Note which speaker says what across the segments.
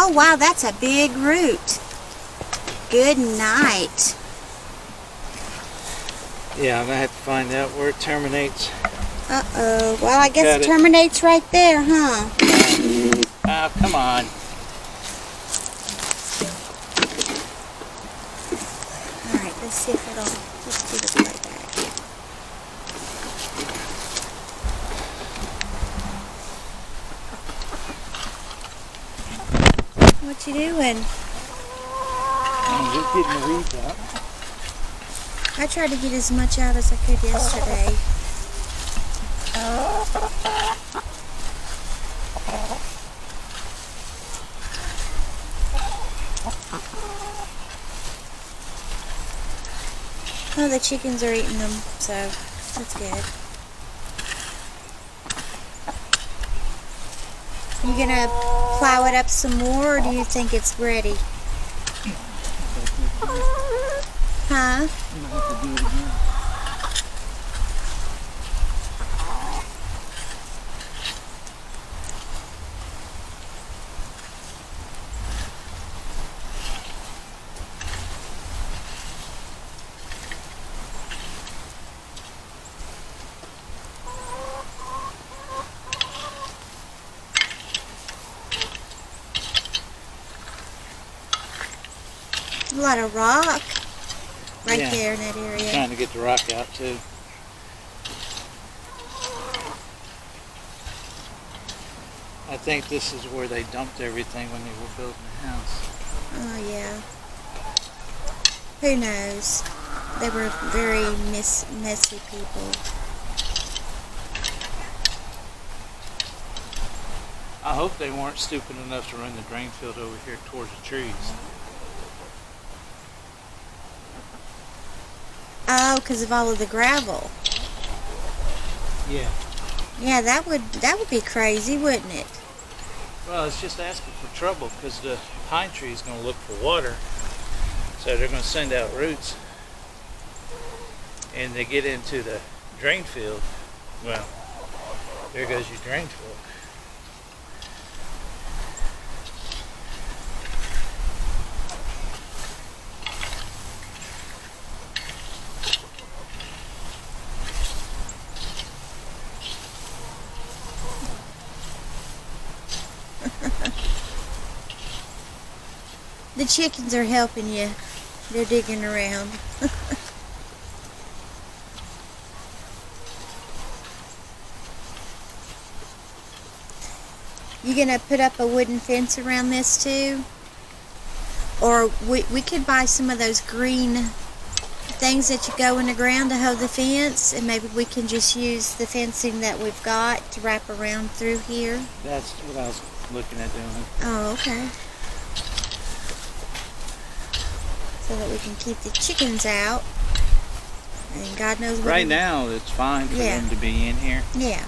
Speaker 1: Oh wow, that's a big root. Good night.
Speaker 2: Yeah, I'm gonna have to find out where it terminates.
Speaker 1: Uh-oh. Well, I guess it terminates right there, huh?
Speaker 2: Oh, come on.
Speaker 1: Alright, let's see if it'll just give us right back. What you doing?
Speaker 2: I'm just getting the weeds out.
Speaker 1: I tried to get as much out as I could yesterday. Oh, the chickens are eating them, so that's good. You gonna plow it up some more, or do you think it's ready? Huh?
Speaker 2: I'm gonna have to do it again.
Speaker 1: A lot of rock right
Speaker 2: Yeah,
Speaker 1: there in that area.
Speaker 2: I'm trying to get the rock out too. I think this is where they dumped everything when they were building the house.
Speaker 1: Oh yeah. Who knows? They were very messy people.
Speaker 2: I hope they weren't stupid enough to run the drain field over here towards the trees.
Speaker 1: Oh, because of all of the gravel.
Speaker 2: Yeah.
Speaker 1: Yeah, that would be crazy, wouldn't it?
Speaker 2: Well, it's just asking for trouble because the pine tree is going to look for water. So they're going to send out roots. And they get into the drain field. Well, there goes your drain field.
Speaker 1: The chickens are helping you. They're digging around. You gonna put up a wooden fence around this too? Or we could buy some of those green things that you go in the ground to hold the fence, and maybe we can just use the fencing that we've got to wrap around through here.
Speaker 2: That's what I was looking at doing.
Speaker 1: Oh, okay. So that we can keep the chickens out. And God knows what.
Speaker 2: Right now, it's fine for them to be in here.
Speaker 1: Yeah.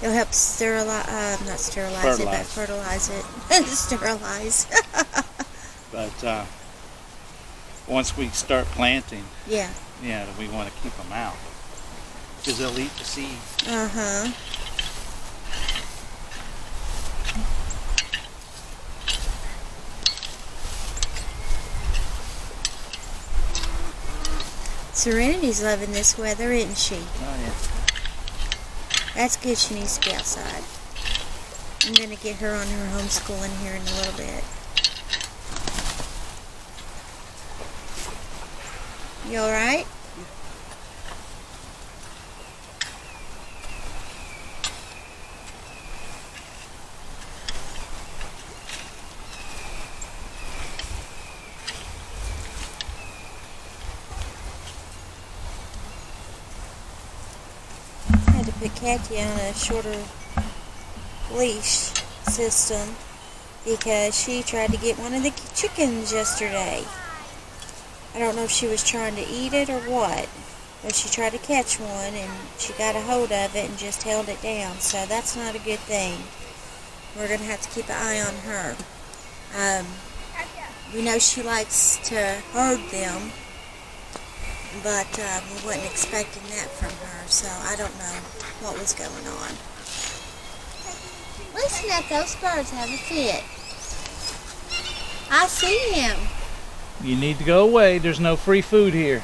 Speaker 1: It'll help sterilize, not sterilize it, but fertilize it. Sterilize.
Speaker 2: But once we start planting,
Speaker 1: yeah,
Speaker 2: we want to keep them out because they'll eat the seeds.
Speaker 1: Uh-huh. Serenity's loving this weather, isn't she?
Speaker 2: Oh, yeah.
Speaker 1: That's good. She needs to be outside. I'm going to get her on her homeschooling here in a little bit. You alright? I had to put Kathy on a shorter leash system because she tried to get one of the chickens yesterday. I don't know if she was trying to eat it or what, but she tried to catch one and she got a hold of it and just held it down, so that's not a good thing. We're going to have to keep an eye on her. We know she likes to herd them, but we wasn't expecting that from her, so I don't know what was going on. Listen up, those birds have a fit. I see him.
Speaker 2: You need to go away. There's no free food here.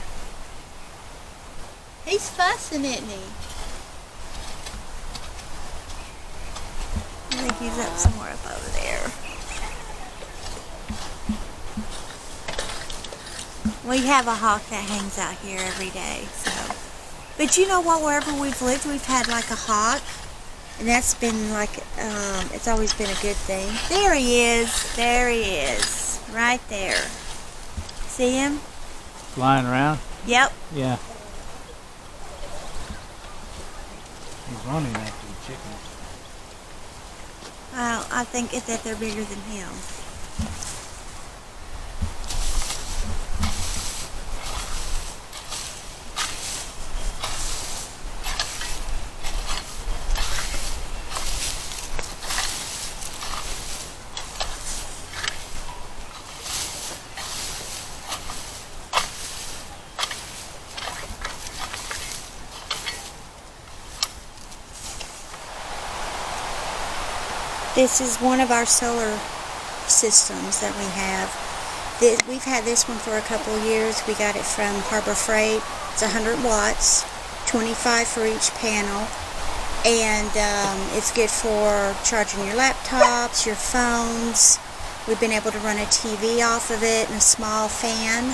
Speaker 1: He's fussing, isn't he? I think he's up somewhere up over there. We have a hawk that hangs out here every day, so. But you know what, wherever we've lived, we've had like a hawk. And that's been like, it's always been a good thing. There he is. There he is. Right there. See him?
Speaker 2: Flying around?
Speaker 1: Yep.
Speaker 2: Yeah. He's running after the chickens.
Speaker 1: Well, I think that they're bigger than him. This is one of our solar systems that we have. We've had this one for a couple of years. We got it from Harbor Freight. It's 100 watts, 25 for each panel. And it's good for charging your laptops, your phones. We've been able to run a TV off of it and a small fan.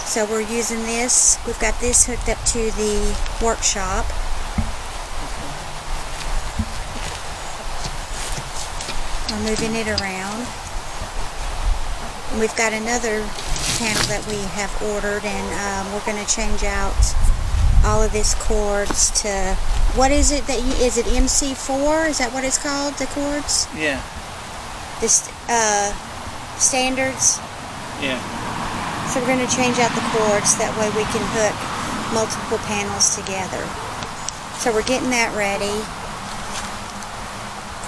Speaker 1: So we're using this. We've got this hooked up to the workshop. We're moving it around. And we've got another panel that we have ordered, and we're going to change out all of this cords to, what is it that is it MC4? Is that what it's called, the cords?
Speaker 2: Yeah.
Speaker 1: This standards?
Speaker 2: Yeah.
Speaker 1: So we're going to change out the cords, that way we can hook multiple panels together. So we're getting that ready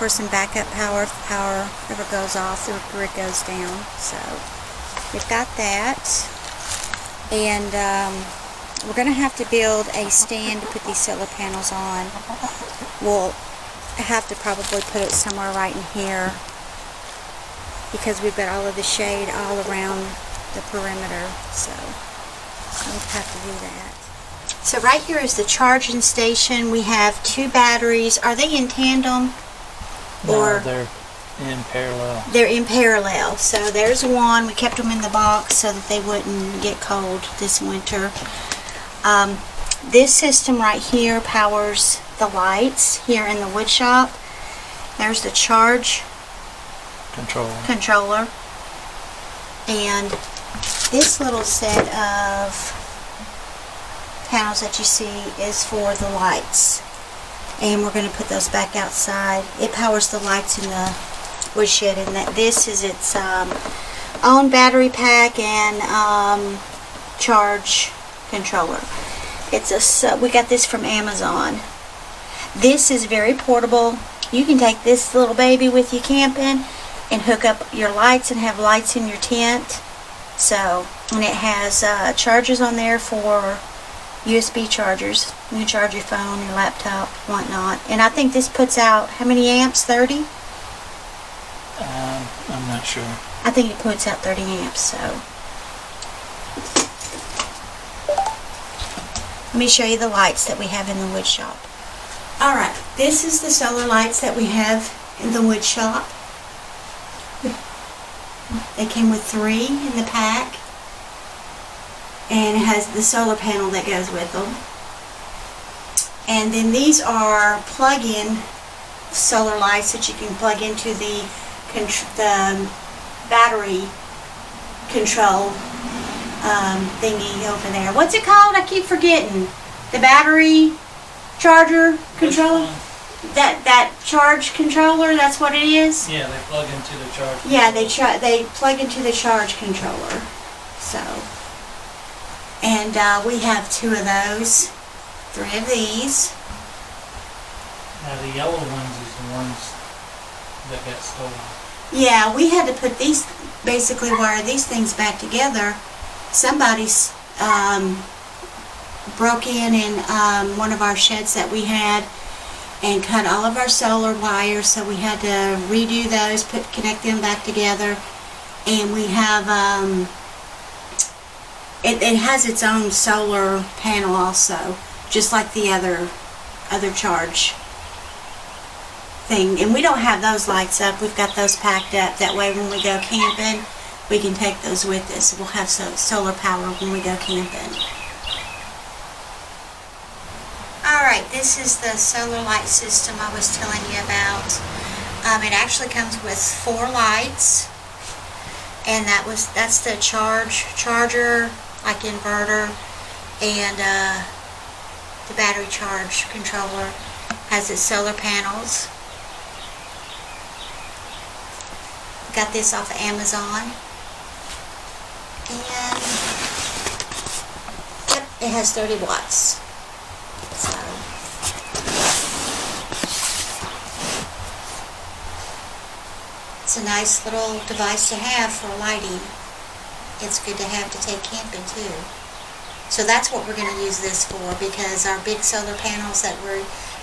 Speaker 1: for some backup power if power ever goes off, the grid goes down. So we've got that, and we're going to have to build a stand to put these solar panels on. We'll have to probably put it somewhere right in here because we've got all of the shade all around the perimeter, so we'll have to do that. So right here is the charging station. We have two batteries. Are they in tandem?
Speaker 2: No, they're in parallel.
Speaker 1: They're in parallel. So there's one. We kept them in the box so that they wouldn't get cold this winter. This system right here powers the lights here in the wood shop. There's the charge controller. And this little set of panels that you see is for the lights. And we're going to put those back outside. It powers the lights in the woodshed, and that this is its own battery pack and charge controller. We got this from Amazon. This is very portable. You can take this little baby with you camping and hook up your lights and have lights in your tent. So, and it has chargers on there for USB chargers. You can charge your phone, your laptop, whatnot. And I think this puts out, how many amps? 30?
Speaker 2: I'm not sure.
Speaker 1: I think it puts out 30 amps, so. Let me show you the lights that we have in the wood shop. Alright, this is the solar lights that we have in the wood shop. They came with 3 in the pack. And it has the solar panel that goes with them. And then these are plug-in solar lights that you can plug into the battery control thingy over there. What's it called? I keep forgetting. The battery charger controller? That charge controller, that's what it is?
Speaker 2: Yeah, they plug into the charge controller.
Speaker 1: Yeah, they plug into the charge controller. So, and we have 2 of those, 3 of these.
Speaker 2: Now the yellow ones is the ones that got stolen.
Speaker 1: Yeah, we had to put these, basically wire these things back together. Somebody's broke in one of our sheds that we had and cut all of our solar wires, so we had to redo those, connect them back together. and we have it has its own solar panel also, just like the other charge thing. And we don't have those lights up. We've got those packed up. That way when we go camping, we can take those with us. We'll have solar power when we go camping. Alright, this is the solar light system I was telling you about. It actually comes with 4 lights, and that's the charger, like inverter, and the battery charge controller. Has its solar panels. Got this off of Amazon, and yep, it has 30 watts. So it's a nice little device to have for lighting. It's good to have to take camping too. So that's what we're going to use this for, because our big solar panels that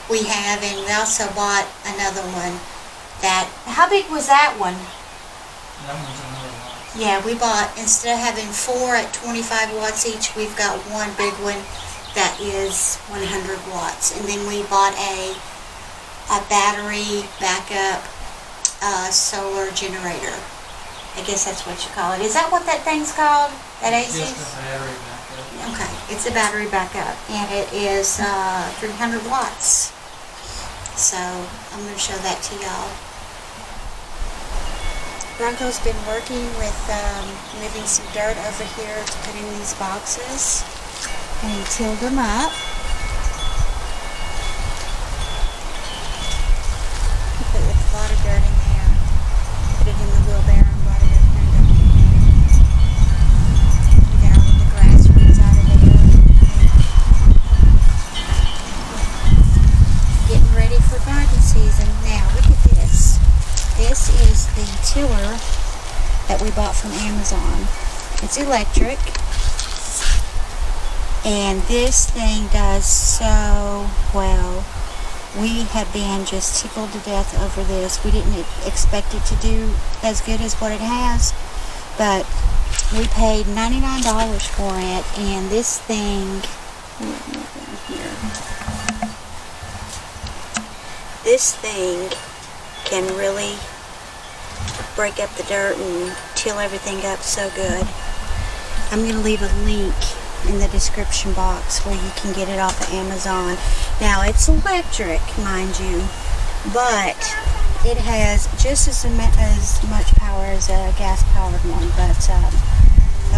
Speaker 1: we have, and we also bought another one. How big was that one?
Speaker 2: That one's another one.
Speaker 1: Yeah, we bought, instead of having 4 at 25 watts each, we've got one big one that is 100 watts. And then we bought a battery backup solar generator. I guess that's what you call it. Is that what that thing's called? That AC?
Speaker 2: Just a battery backup.
Speaker 1: Okay, it's a battery backup, and it is 300 watts. So I'm going to show that to y'all. Bronco's been working with moving some dirt over here to put in these boxes, and he tilled them up. He put a lot of dirt in there, put it in the wheelbarrow and brought it up here and dumped it in there. We got all of the grass roots out of there. Getting ready for garden season. Now look at this. This is the tiller that we bought from Amazon. It's electric, and this thing does so well. We have been just tickled to death over this. We didn't expect it to do as good as what it has, but we paid $99 for it, and this thing, this thing can really break up the dirt and till everything up so good. I'm going to leave a link in the description box where you can get it off of Amazon. Now it's electric, mind you, but it has just as much power as a gas powered one, but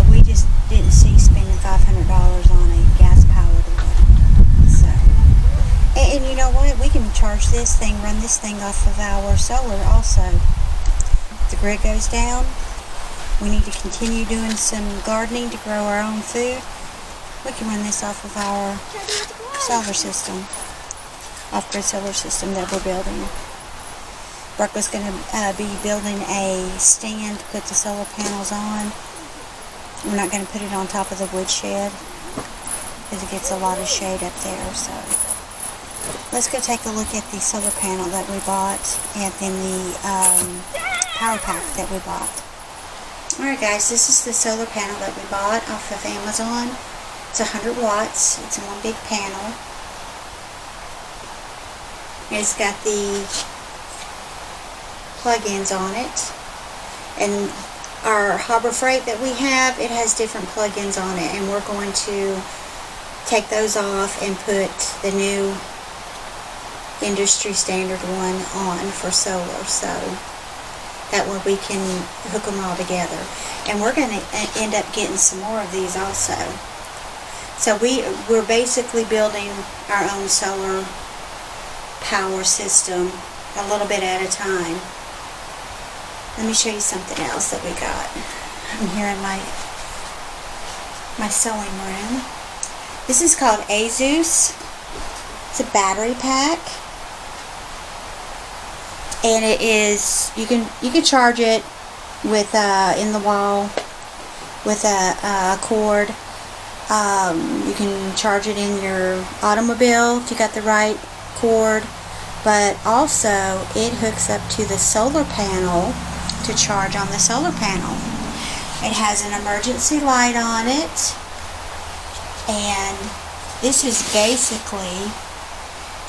Speaker 1: we just didn't see spending $500 on a gas powered one. So, and you know what, we can charge this thing, run this thing off of our solar also. If the grid goes down, we need to continue doing some gardening to grow our own food. We can run this off of our solar system, off-grid solar system that we're building. Brooklyn's going to be building a stand to put the solar panels on. We're not going to put it on top of the woodshed because it gets a lot of shade up there. So let's go take a look at the solar panel that we bought, and then the power pack that we bought. Alright guys, this is the solar panel that we bought off of Amazon. It's 100 watts. It's in one big panel. It's got the plug-ins on it. And our Harbor Freight that we have, it has different plug-ins on it. And we're going to take those off and put the new industry standard one on for solar. So that way we can hook them all together. And we're going to end up getting some more of these also. So we're basically building our own solar power system a little bit at a time. Let me show you something else that we got. I'm here in my sewing room. This is called Azus. It's a battery pack. And it is, you can charge it with in the wall with a cord. You can charge it in your automobile if you got the right cord, but also it hooks up to the solar panel to charge on the solar panel. It has an emergency light on it, and this is basically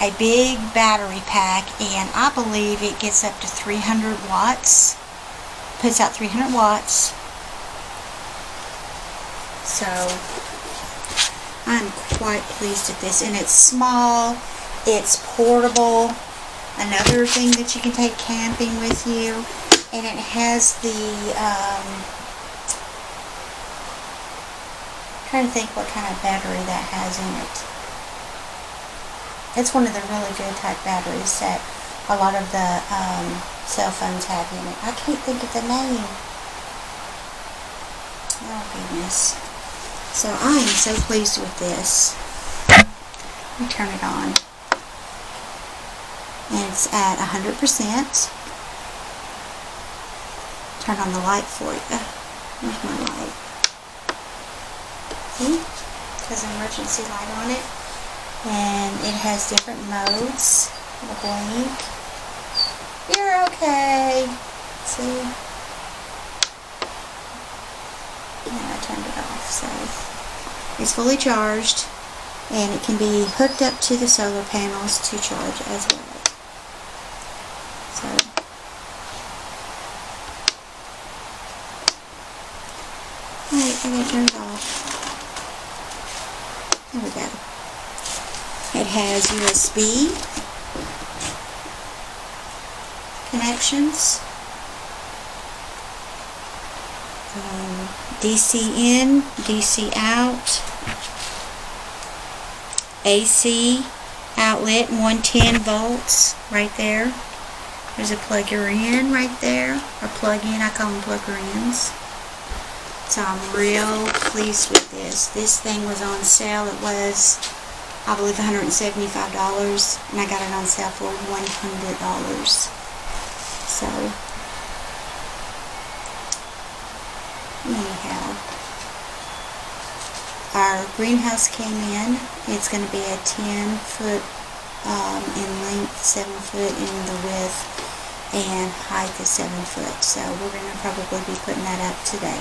Speaker 1: a big battery pack, and I believe it gets up to 300 watts, puts out 300 watts. So I'm quite pleased with this, and it's small, it's portable, another thing that you can take camping with you, and it has the, trying to think what kind of battery that has in it. It's one of the really good type batteries that a lot of the cell phones have in it. I can't think of the name. Oh goodness. So I am so pleased with this. Let me turn it on. And it's at 100%. Turn on the light for you. Where's my light? See? It has an emergency light on it. And it has different modes. It'll blink. You're okay. See? And I turned it off. So it's fully charged, and it can be hooked up to the solar panels to charge as well. So alright, I gotta turn it off. There we go. It has USB connections, DC in, DC out, AC outlet, 110 volts right there. There's a plugger in right there, or plug-in, I call them plugger-ins. So I'm real pleased with this. This thing was on sale. It was, I believe, $175, and I got it on sale for $100. So anyhow, our greenhouse came in. It's going to be a 10 foot in length, 7 foot in the width, and height is 7 foot. So we're going to probably be putting that up today.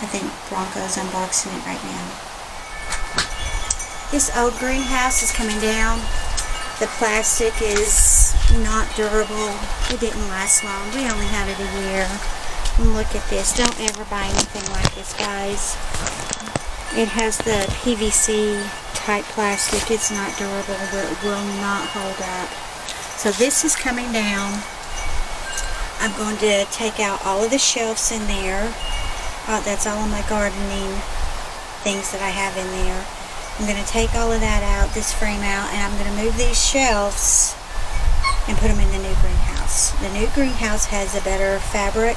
Speaker 1: I think Bronco's unboxing it right now. This old greenhouse is coming down. The plastic is not durable. It didn't last long. We only had it a year. And look at this. Don't ever buy anything like this, guys. It has the PVC type plastic. It's not durable. It will not hold up. So this is coming down. I'm going to take out all of the shelves in there. That's all of my gardening things that I have in there. I'm going to take all of that out, this frame out, and I'm going to move these shelves and put them in the new greenhouse. The new greenhouse has a better fabric,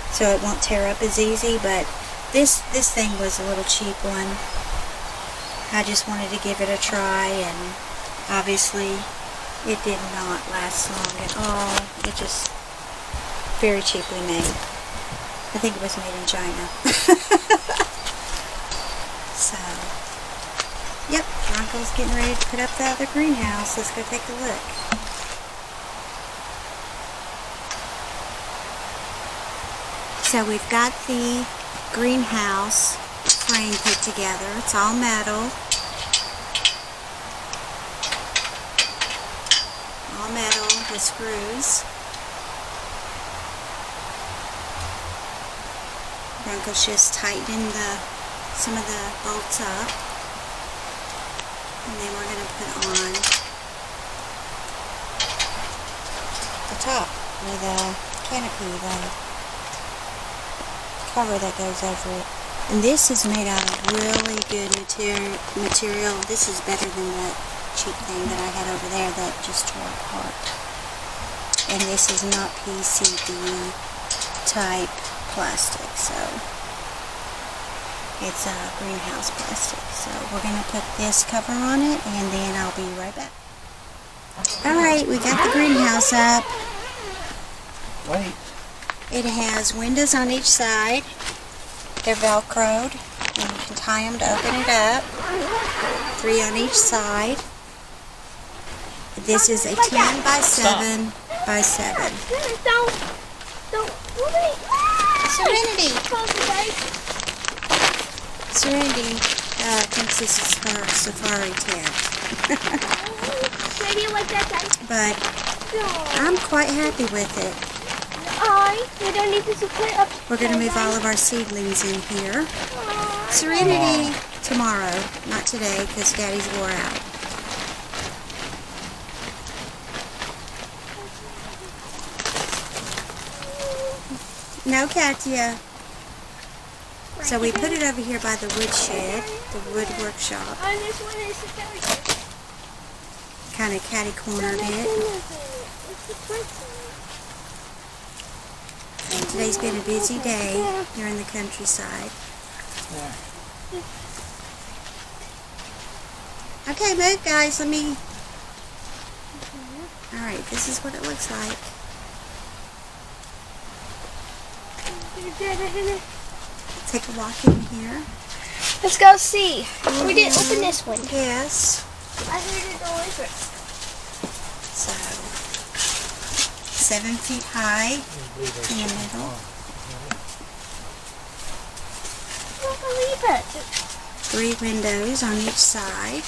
Speaker 1: so it won't tear up as easy, but this thing was a little cheap one. I just wanted to give it a try, and obviously it did not last long at all. It just very cheaply made. I think it was made in China. So, yep, Bronco's getting ready to put up the other greenhouse. Let's go take a look. So we've got the greenhouse frame put together. It's all metal. All metal with screws. Bronco's just tightening some of the bolts up. And then we're going to put on the top with a canopy, the cover that goes over it. And this is made out of really good material. This is better than that cheap thing that I had over there that just tore apart. And this is not PCB type plastic, so it's a greenhouse plastic. So we're going to put this cover on it, and then I'll be right back. Alright, we got the greenhouse up.
Speaker 2: Wait.
Speaker 1: It has windows on each side. They're velcroed, and you can tie them to open it up. 3 on each side. This is a 10 by 7 by 7. Serenity! Serenity thinks this is her safari tent.
Speaker 3: Maybe you like that, guys?
Speaker 1: But I'm quite happy with it.
Speaker 3: We don't need to split up.
Speaker 1: We're going to move all of our seedlings in here. Serenity tomorrow, not today, because Daddy's wore out. No, Katya. So we put it over here by the woodshed, the wood workshop.
Speaker 3: Oh, this one is the
Speaker 1: Kind of catty-cornered it. Today's been a busy day here in the countryside. Okay, move, guys. Let me... Alright, this is what it looks like. Take a walk in here.
Speaker 3: Let's go see. We didn't open this one.
Speaker 1: Yes.
Speaker 3: I heard it all over.
Speaker 1: So, 7 feet high in the middle.
Speaker 3: I don't believe it.
Speaker 1: 3 windows on each side.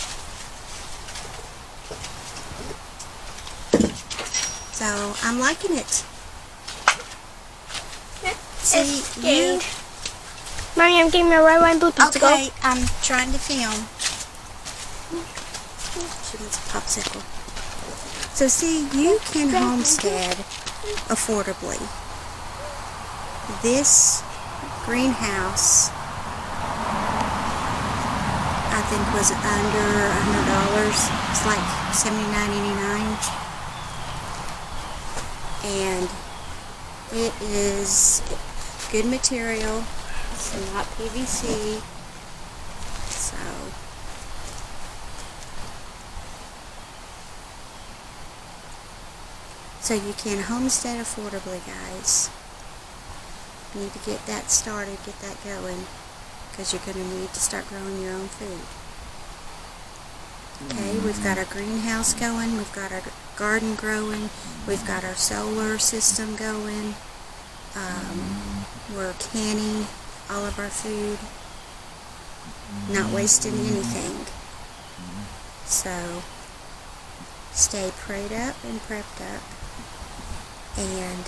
Speaker 1: So, I'm liking it. See, you...
Speaker 3: Mommy, I'm getting my reliant Bluetooth to go.
Speaker 1: Okay, I'm trying to film. She wants a popsicle. So see, you can homestead affordably. This greenhouse, I think, was under $100. It's like $79.89. And it is good material. It's not PVC. So you can homestead affordably, guys. You need to get that started, get that going, because you're going to need to start growing your own food. Okay, we've got our greenhouse going, we've got our garden growing, we've got our solar system going. We're canning all of our food, not wasting anything. So stay prayed up and prepped up. And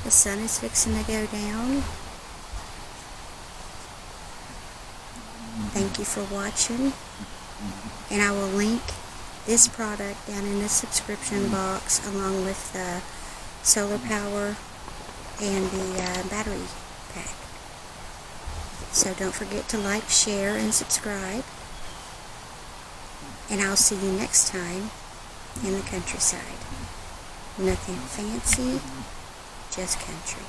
Speaker 1: the sun is fixing to go down. Thank you for watching. And I will link this product down in the subscription box along with the solar power and the battery pack. So don't forget to like, share, and subscribe. And I'll see you next time in the countryside. Nothing fancy, just country.